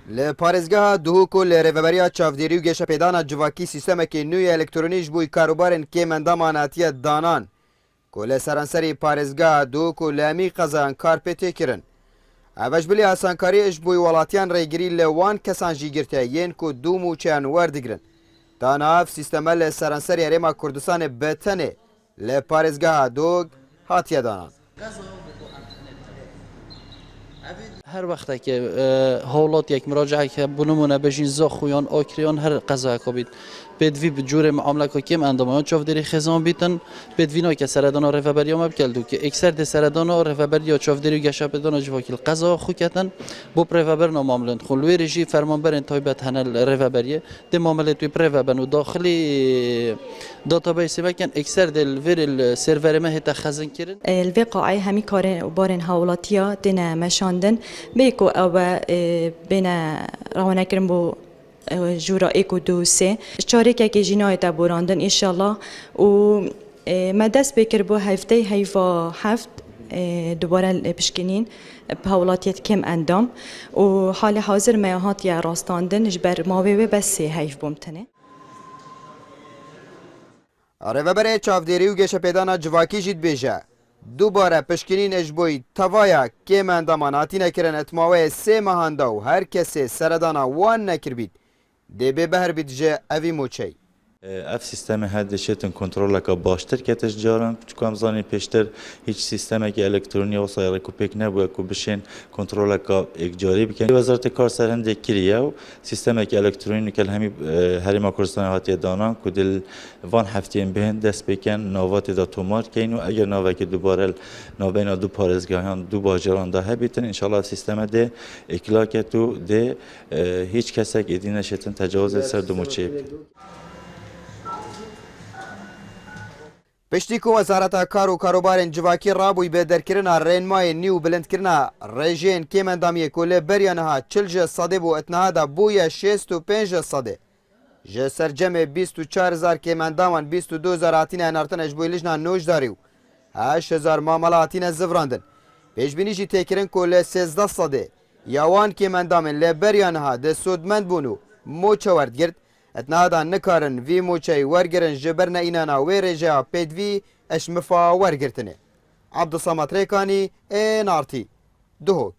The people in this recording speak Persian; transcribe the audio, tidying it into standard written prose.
ل پارێزگەها دووک و لە ڕێڤەبەریا چاودێری و گەشەپێدانە جوواکی سیستەمێکی نوێی ئەلکترۆنیش بووی کاروبارên کێمەندەمانەتیە دانان کو لە سەرانسەری پارێزگەها دووک و لە هەمی قەزایان کار پێ تێکردن. ئەڤەش بلی ئاسانکاریش بووی وڵاتیان ڕێگیری لە وان کەسان ژی گرتە یەن کو دوو موچیان وەردەگرن. داناف سیستەمە لە سەرانسەری هەرێما کوردستانê بەتەنێ لە پارێزگەها دووک هاتیە دانان. هر وقتی که حالات یک مراجعه که بنمونه بجین زخویان آکریان هر قضا کبید بدوی به جور معامله که کم اندامان چاف دری خزان بیتن بدوینا که سردان رفبری هم بکلدو که اکثر د سردان رفبری چاف دری گشاپدان جواکیل قضا خو کتن با پرفبر نامعاملن خلوی رژی فرمانبر انتایبت هنل رفبری د معامله توی پرفبر و داخلی داتابیس مکن اکثر دل ور سرور ما هت خزن کردن الواقعي همي كارن بارن هاولاتيا دنا مشاندن بيكو او بنا روانه كرم بو جورا ايكو دوسي شاركه كي جنايته براندن ان شاء الله و مدس بكر بو هفته هيفا هفت دوباره بشكنين بهولاتيت كم اندام و حال حاضر ما هات يا راستاندن جبر ماوي بس هيف بومتنه ڕێڤەبەرê چاودێری و گەشەپێدانە جوواکی ژیت بێژە دووبارە پشکنینش بووی تەڤایە کێمەندەمان هاتینەکردن ئەتماوەیە سێ مەهاندا و هەر کەسێ سەردانا وان نەکردبیت دێبێ بەهەربیت ژە ئەڤی موچەی. اف سیستم هد شتن کنترل که باشتر کتش جارم چون هم زنی پیشتر هیچ سیستمی که الکترونی و سایر کو پک نبود کو بشین کنترل که اجباری بکنی وزارت کار سرهند کریه و سیستمی که الکترونی که همی هریم کردستان هاتی دانان کو دل وان هفتیم بهن دست بکن نوات دا تومار کین و اگر نوه که دوباره نوبین دو پارزگاهان دو باجران ده بیتن ان شاء الله سیستم ده اکلاکت و ده هیچ کسی که ادینه شتن تجاوز سر دو مچه. پشتی کو وەزارەتە کار و کاروبارên civakî rabûyî bê derkirina rênmayê nî û bilindkirina rêjeyên kêmendamiyê ku lê beriya niha 40 sedê bû etniha da bûye 65 sedê. Ji sercemê 24,000 kêmendaman 22,000 hatine henartin ji bo lijna nojdarî û 8,000 mamala hatine zivrandin. Pêşbînî jî têkirin ku lê 13 sedê ya wan kêmendamên lê beriya niha de sodmend bûn û moçe werdgirt اتنادا نکارن وی موچای ورگرن جبر نینانا وی رجا پدوی اش مفا ورگرتنه. عبدالصمد ریکانی NRT دهوک